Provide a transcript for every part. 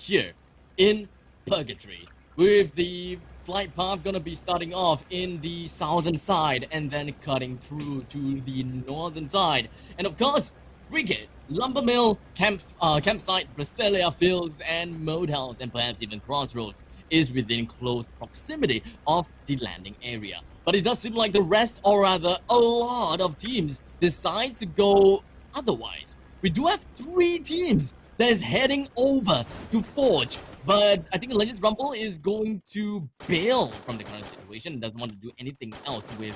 here in Purgatory, with the flight path gonna be starting off in the southern side and then cutting through to the northern side. And of course, Brigade, Lumber Mill, Campsite, Brasilia Fields, and Modehouse, and perhaps even Crossroads is within close proximity of the landing area. But it does seem like the rest, or rather a lot of teams, decides to go otherwise. We do have 3 teams that is heading over to Forge, but I think Legends Rumble is going to bail from the current situation, doesn't want to do anything else with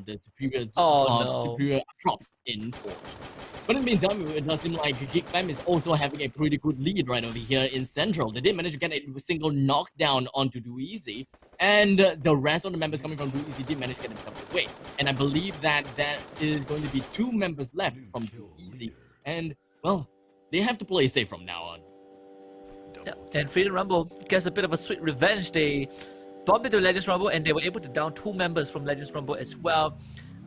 the superior drops in Forge. But in the meantime, it does seem like GigFam is also having a pretty good lead right over here in Central. They did manage to get a single knockdown onto Do Easy, and the rest of the members coming from Do Easy did manage to get themselves away. And I believe that is going to be 2 members left from Do Easy, and well, they have to play safe from now on. Yeah, and Freedom Rumble gets a bit of a sweet revenge. They bumped into Legends Rumble and they were able to down 2 members from Legends Rumble as well.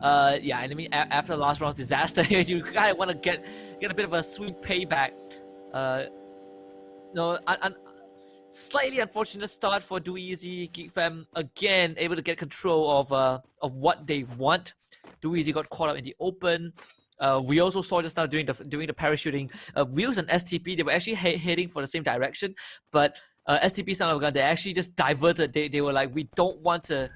Yeah, and I mean, after the last round's disaster, you kind of want to get a bit of a sweet payback. Slightly unfortunate start for Do Easy. GigFam again able to get control of what they want. Do Easy got caught up in the open. We also saw just now during the parachuting, Wheels and STP, they were actually heading for the same direction, but STP son of a gun, they actually just diverted. They were like, we don't want to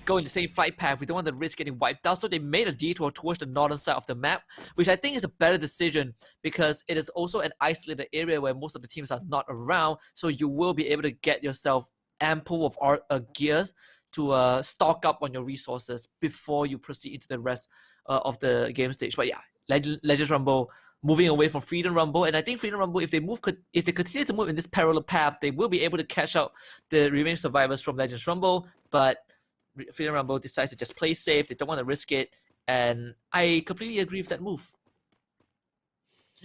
go in the same flight path, we don't want to risk getting wiped out, so they made a detour towards the northern side of the map, which I think is a better decision because it is also an isolated area where most of the teams are not around, so you will be able to get yourself ample of gears to stock up on your resources before you proceed into the rest of the game stage. But yeah, Legends Rumble moving away from Freedom Rumble, and I think Freedom Rumble, if they continue to move in this parallel path, they will be able to catch out the remaining survivors from Legends Rumble. But Freedom Rumble decides to just play safe. They don't want to risk it, and I completely agree with that move.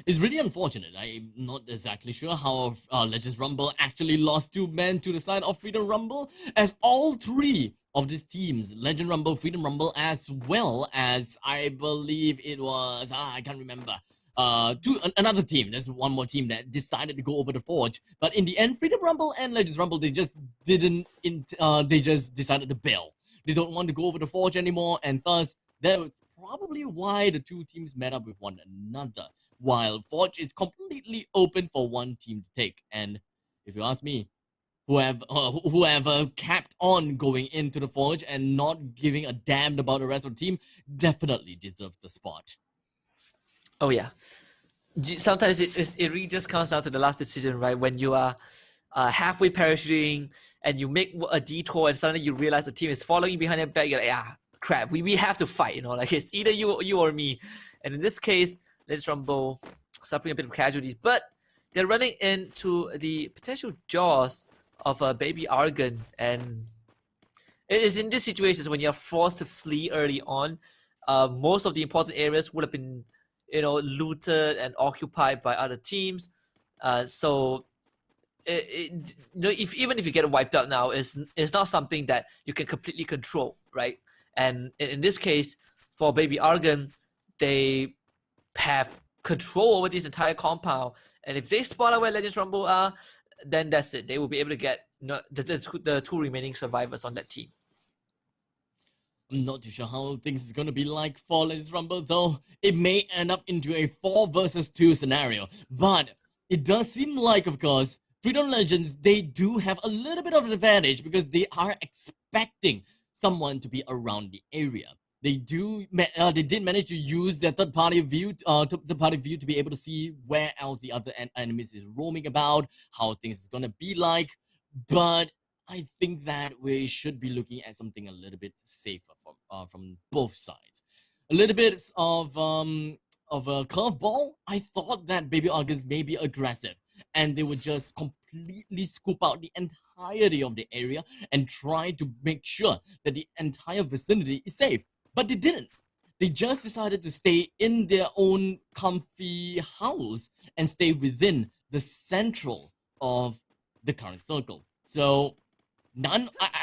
It's really unfortunate. I'm not exactly sure how Legends Rumble actually lost 2 men to the side of Freedom Rumble, as all 3 of these teams, Legend Rumble, Freedom Rumble, as well as I believe it was, I can't remember, another team, there's one more team that decided to go over the Forge, but in the end, Freedom Rumble and Legends Rumble, they just they just decided to bail. They don't want to go over the Forge anymore, and thus, that was probably why the 2 teams met up with one another, while Forge is completely open for one team to take. And if you ask me, whoever kept on going into the Forge and not giving a damn about the rest of the team definitely deserves the spot. Oh yeah, sometimes it really just comes down to the last decision, right? When you are halfway parachuting and you make a detour and suddenly you realize the team is following behind your back, you're like, crap, we have to fight, like it's either you or me. And in this case, Legends Rumble suffering a bit of casualties, but they're running into the potential jaws of Baby Argon, and it is in these situations when you're forced to flee early on. Most of the important areas would have been, looted and occupied by other teams. So, even if you get wiped out now, it's not something that you can completely control, right? And in this case, for Baby Argon, they have control over this entire compound, and if they spot out where Legends Rumble are, then that's it. They will be able to get the 2 remaining survivors on that team. I'm not too sure how things is going to be like for Legends Rumble, though. It may end up into a 4 versus 2 scenario. But it does seem like, of course, Freedom Legends, they do have a little bit of an advantage because they are expecting someone to be around the area. They did manage to use their third-party view to be able to see where else the other enemies is roaming about, how things is gonna be like. But I think that we should be looking at something a little bit safer from both sides. A little bit of a curveball. I thought that Baby August may be aggressive, and they would just completely scoop out the entirety of the area and try to make sure that the entire vicinity is safe. But they didn't. They just decided to stay in their own comfy house and stay within the central of the current circle. So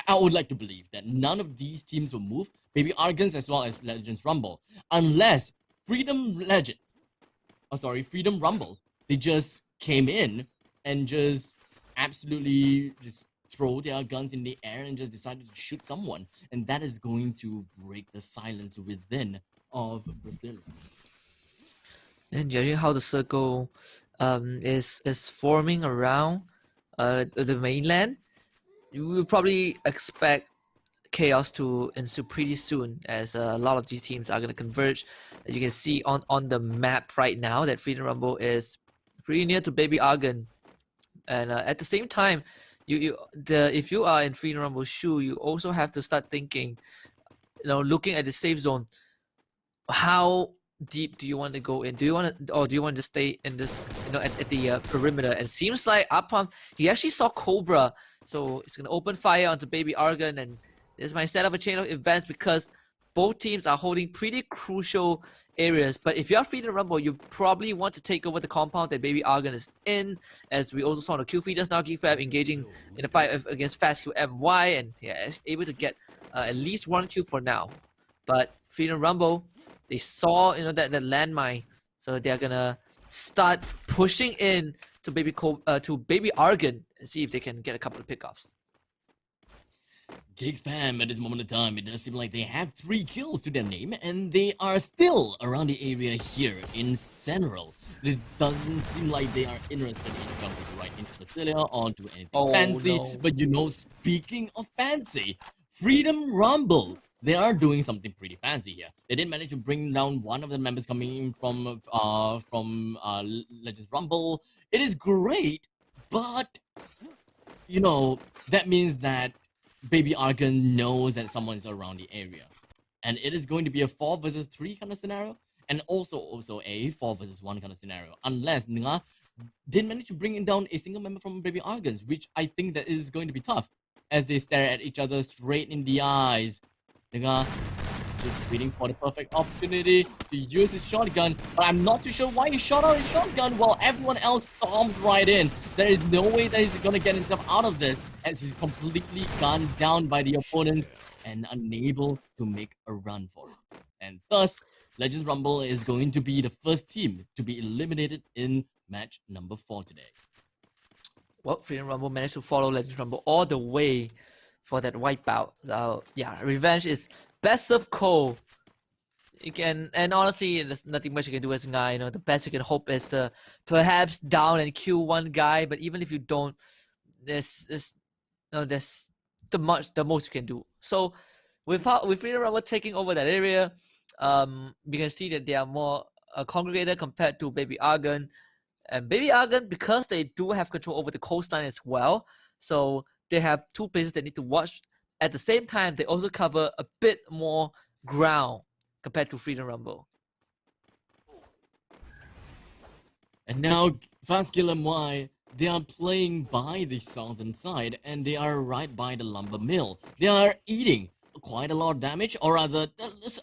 I would like to believe that none of these teams will move, Baby Argons as well as Legends Rumble, unless Freedom Rumble, they just came in and just absolutely just throw their guns in the air and just decided to shoot someone, and that is going to break the silence within of Brazil. And judging how the circle is forming around the mainland, you will probably expect chaos to ensue pretty soon, as a lot of these teams are going to converge. As you can see on the map right now, that Freedom Rumble is pretty near to Baby Argon, and at the same time, if you are in Freedom Rumble shoe, you also have to start thinking, looking at the safe zone. How deep do you want to go in? Do you want to, or do you want to stay in this, at the perimeter? And seems like Uppam, he actually saw Cobra, so it's gonna open fire onto Baby Argon, and this might set up a chain of events because both teams are holding pretty crucial areas. But if you are Freedom Rumble, you probably want to take over the compound that Baby Argon is in, as we also saw the Q feed just now, GeekFab engaging in a fight against Fast QMY, and able to get at least 1 Q for now. But Freedom Rumble, they saw that landmine, so they're gonna start pushing in to Baby Argon and see if they can get a couple of pickoffs. Geek Fam, at this moment in time, it does seem like they have 3 kills to their name, and they are still around the area here in Central. It doesn't seem like they are interested in jumping right into Brasilia or do anything fancy. No. But speaking of fancy, Freedom Rumble, they are doing something pretty fancy here. They did manage to bring down one of the members coming in from Legends Rumble. It is great, but that means that Baby Argon knows that someone is around the area, and it is going to be a 4 versus 3 kind of scenario, and also a 4 versus 1 kind of scenario, unless Nga did manage to bring down a single member from Baby Argons, which I think that is going to be tough, as they stare at each other straight in the eyes. Nga just waiting for the perfect opportunity to use his shotgun, but I'm not too sure why he shot out his shotgun while everyone else stormed right in. There is no way that he's gonna get himself out of this, as he's completely gunned down by the opponents and unable to make a run for it. And thus, Legends Rumble is going to be the first team to be eliminated in match number 4 today. Well, Freedom Rumble managed to follow Legends Rumble all the way for that wipeout. So yeah, revenge is best of Cole. You can, and honestly, there's nothing much you can do as a guy. The best you can hope is to perhaps down and kill one guy. But even if you don't, there's the most you can do. So with Freedom Rumble taking over that area, we can see that they are more congregated compared to Baby Argon. And Baby Argon, because they do have control over the coastline as well, so they have 2 places they need to watch. At the same time, they also cover a bit more ground compared to Freedom Rumble. And now, Fast Kill MY, they are playing by the southern side, and they are right by the lumber mill. They are eating quite a lot of damage, or rather,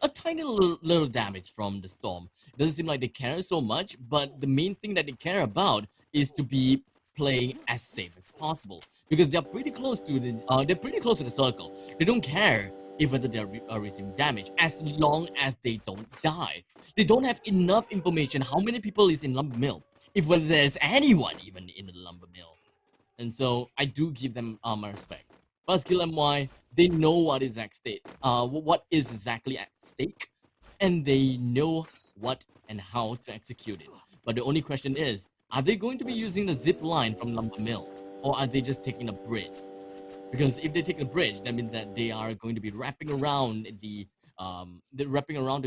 a tiny little damage from the storm. It doesn't seem like they care so much, but the main thing that they care about is to be playing as safe as possible, because they're pretty close to the circle. They don't care if whether they're receiving damage, as long as they don't die. They don't have enough information how many people is in lumber mill, if whether there's anyone even in the lumber mill. And so I do give them my respect. Buzzkill MY, they know what is at stake, what is exactly at stake, and they know what and how to execute it. But the only question is, are they going to be using the zip line from lumber mill, or are they just taking a bridge? Because if they take a bridge, that means that they are going to be wrapping around the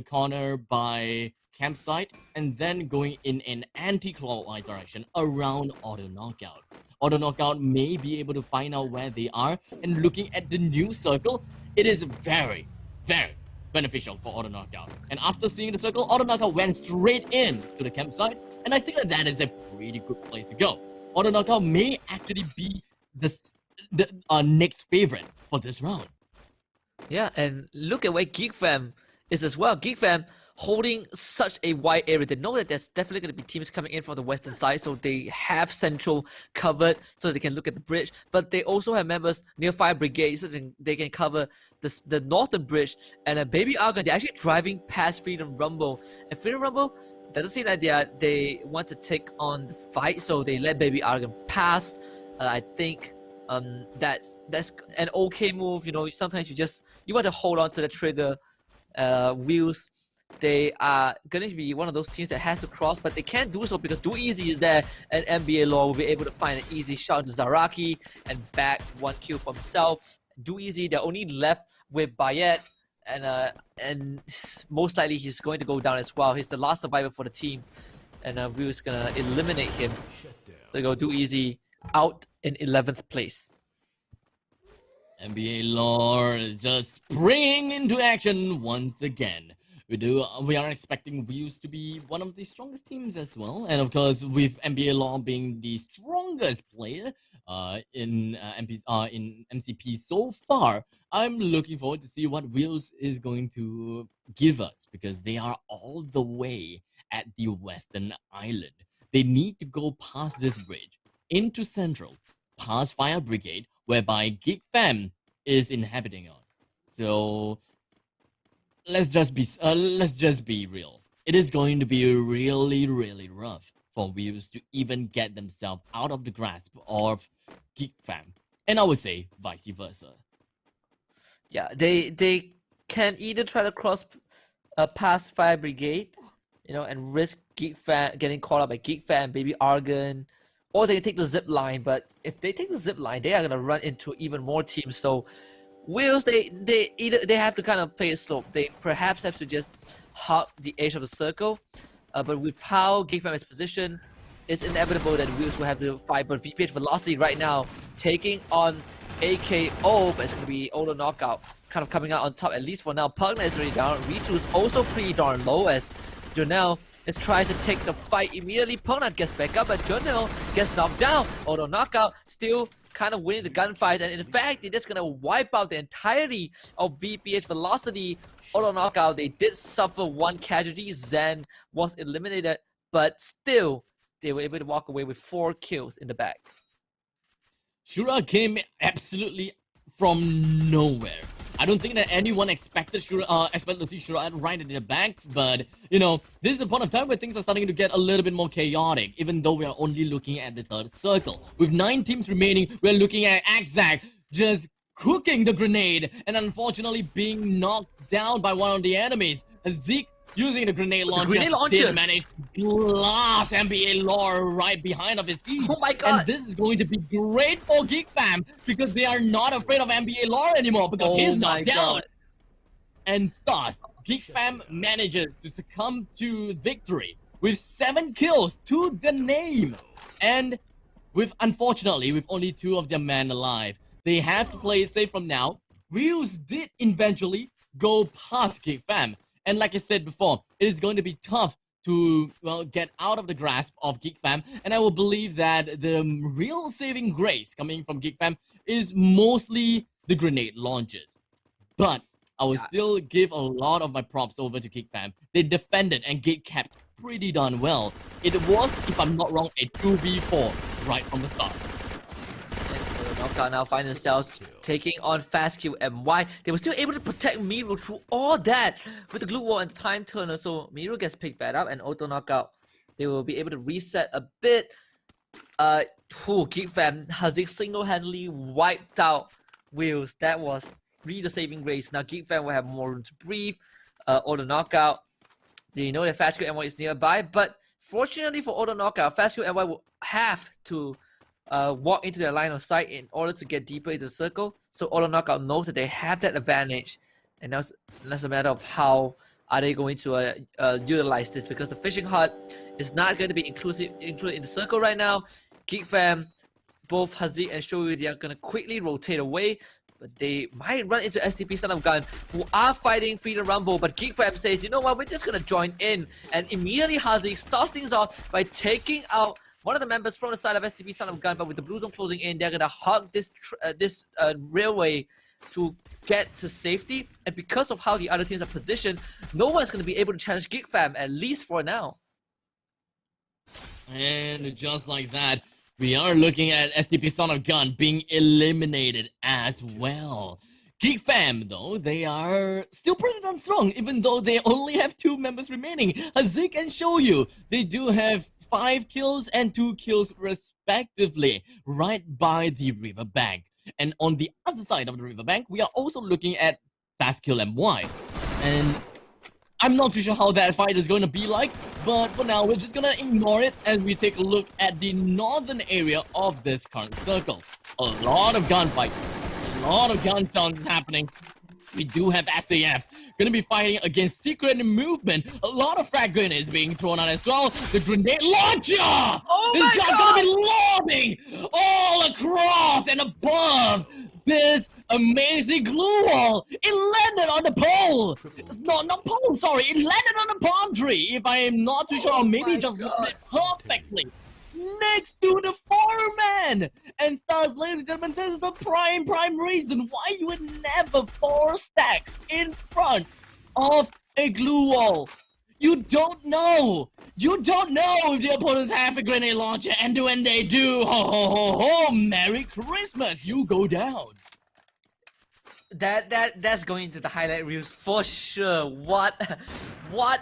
corner by campsite, and then going in an anti-clockwise direction around Auto Knockout. Auto Knockout may be able to find out where they are, and looking at the new circle, it is very, very beneficial for Auto Knockout. And after seeing the circle, Auto Knockout went straight in to the campsite, and I think that is a pretty good place to go. Auto Knockout may actually be the next favorite for this round. Yeah, and look at where Geek Fam is as well. Geek Fam holding such a wide area. They know that there's definitely going to be teams coming in from the western side, so they have central covered so they can look at the bridge. But they also have members near Fire Brigade, so they can cover the northern bridge. And a Baby Argon, they're actually driving past Freedom Rumble. And Freedom Rumble doesn't seem like they want to take on the fight, so they let Baby Argon pass. I think that's an okay move. You know, sometimes you want to hold on to the trigger. Wheels, they are going to be one of those teams that has to cross, but they can't do so because Do Easy is there, and NBA Law will be able to find an easy shot to Zaraki and back 1 kill for himself. Do Easy, they're only left with Bayet, and most likely he's going to go down as well. He's the last survivor for the team, and Wheels gonna eliminate him. So you go Do Easy out in 11th place. NBA lore is just springing into action once again. We are expecting Views to be one of the strongest teams as well, and of course, with NBA Law being the strongest player in MCP so far, I'm looking forward to see what Wheels is going to give us, because they are all the way at the Western Island. They need to go past this bridge into Central, past Fire Brigade, whereby Geek Fam is inhabiting on. So let's just be real. It is going to be really, really rough for Wheels to even get themselves out of the grasp of Geek Fam, and I would say vice versa. Yeah, they can either try to cross past Fire Brigade, you know, and risk Geek Fam getting caught up by Geek Fam, Baby Argon, or they can take the zip line. But if they take the zip line, they are gonna run into even more teams. So Wheels, they have to kind of play it slow. They perhaps have to just hug the edge of the circle. But with how Geek Fam is positioned, it's inevitable that Wheels will have to fight. But VPH Velocity right now taking on AKO, but it's going to be Auto Knockout kind of coming out on top, at least for now. Pugna is already down. Richu is also pretty darn low as Jonel tries to take the fight immediately. Pugna gets back up, but Jonel gets knocked down. Auto Knockout still kind of winning the gunfight, and in fact, they're just going to wipe out the entirety of VPH Velocity. Auto Knockout, they did suffer 1 casualty. Zen was eliminated, but still, they were able to walk away with 4 kills in the bag. Shura came absolutely from nowhere. I don't think that anyone expected to see Shura right in the backs, but you know, this is the point of time where things are starting to get a little bit more chaotic, even though we are only looking at the 3rd circle. With 9 teams remaining, we're looking at Axac just cooking the grenade and unfortunately being knocked down by one of the enemies. Zeke, using the grenade launcher, did manage to blast NBA Lore right behind of his feet. Oh my god! And this is going to be great for Geek Fam, because they are not afraid of NBA Lore anymore, because he's knocked down. And thus, Geek Fam manages to succumb to victory with 7 kills to the name. And unfortunately, with only 2 of their men alive, they have to play it safe from now. Wheels did eventually go past Geek Fam. And like I said before, it is going to be tough to, well, get out of the grasp of Geek Fam. And I will believe that the real saving grace coming from Geek Fam is mostly the grenade launches. But I will still give a lot of my props over to Geek Fam. They defended and gate kept pretty darn well. It was, if I'm not wrong, a 2v4 right from the start. Knockout now find themselves taking on FastQ MY. They were still able to protect Miru through all that with the glue wall and time turner. So Miru gets picked back up and Auto Knockout. They will be able to reset a bit. Geek Fam Hazik single-handedly wiped out Wheels. That was really the saving grace. Now Geek Fam will have more room to breathe. Auto Knockout. They know that FastQ MY is nearby, but fortunately for Auto Knockout, FastQ MY will have to walk into their line of sight in order to get deeper into the circle. So Auto Knockout knows that they have that advantage, and that's a matter of how are they going to utilize this, because the fishing hut is not going to be included in the circle right now. Geek Fam, both Hazik and Shoyu, they are going to quickly rotate away, but they might run into STP Son of Gun, who are fighting Freedom Rumble. But Geek Fam says, you know what, we're just going to join in, and immediately Hazik starts things off by taking out one of the members from the side of STP Son of Gun. But with the blue zone closing in, they're gonna hug this railway to get to safety. And because of how the other teams are positioned, no one's gonna be able to challenge Geek Fam, at least for now. And just like that, we are looking at STP Son of Gun being eliminated as well. Geek Fam, though, they are still pretty darn strong, even though they only have 2 members remaining, Hazik and Shoyu. They do have 5 kills and 2 kills respectively, right by the riverbank. And on the other side of the riverbank, we are also looking at Fastkill MY. And I'm not too sure how that fight is going to be like, but for now, we're just gonna ignore it as we take a look at the northern area of this current circle. A lot of gunfights, a lot of gun sounds happening. We do have SAF gonna be fighting against Secret Movement. A lot of frag grenades being thrown out as well. The grenade launcher! Oh this my guy's God! gonna be lobbing all across and above this amazing glue wall. It landed on the pole. It's not pole, sorry. It landed on the palm tree. If I am not too sure, or maybe just landed perfectly next to the foreman. And thus, ladies and gentlemen, this is the prime reason why you would never 4-stack in front of a glue wall. You don't know. You don't know if the opponents have a grenade launcher, and when they do, ho ho ho ho, Merry Christmas, you go down. That's going into the highlight reels for sure. What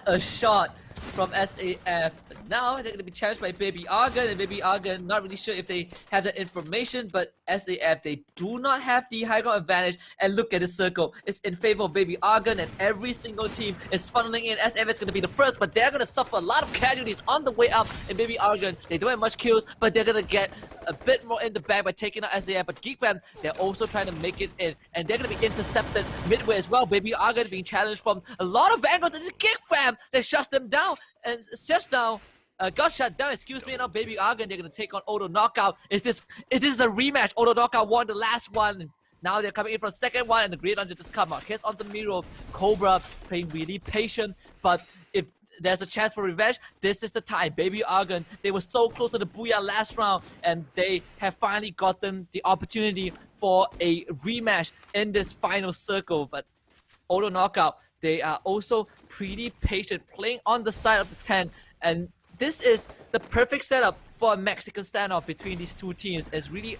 a shot from SAF. Now they're going to be challenged by Baby Argon, and Baby Argon, not really sure if they have that information, but SAF, they do not have the high ground advantage. And look at the circle. It's in favor of Baby Argon, and every single team is funneling in. SAF is going to be the first, but they're going to suffer a lot of casualties on the way up. And Baby Argon, they don't have much kills, but they're going to get a bit more in the bag by taking out SAF. But GeekFam, they're also trying to make it in, and they're going to be intercepted midway as well. Baby Argon being challenged from a lot of angles, and it's GeekFam that shuts them down. And it's just now got shut down, excuse me. Now Baby Argon, they're gonna take on Auto Knockout. It is a rematch. Auto Knockout won the last one. Now they're coming in for a second one, and the Great Launcher just come out. Here's on the Miro. Cobra playing really patient, but if there's a chance for revenge, this is the time. Baby Argon, they were so close to the Booyah last round, and they have finally gotten the opportunity for a rematch in this final circle. But Auto Knockout, they are also pretty patient, playing on the side of the tent, and this is the perfect setup for a Mexican standoff between these two teams. It's really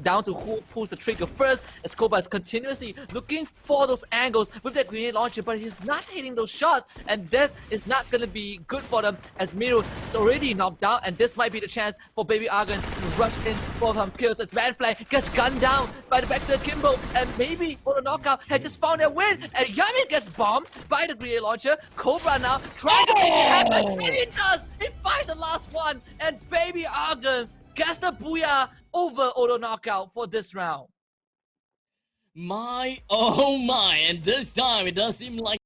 down to who pulls the trigger first, as Cobra is continuously looking for those angles with that grenade launcher, but he's not hitting those shots, and that is not going to be good for them, as Miro is already knocked down, and this might be the chance for Baby Argon to rush in for some kills as Vanfly gets gunned down by the Vector Kimbo, and maybe for the knockout had just found their win, and Yami gets bombed by the grenade launcher. Cobra now trying to make it happen, and it does! It finds the last one, and Baby Argon gets the Booyah over Auto Knockout for this round. My, oh my, and this time it does seem like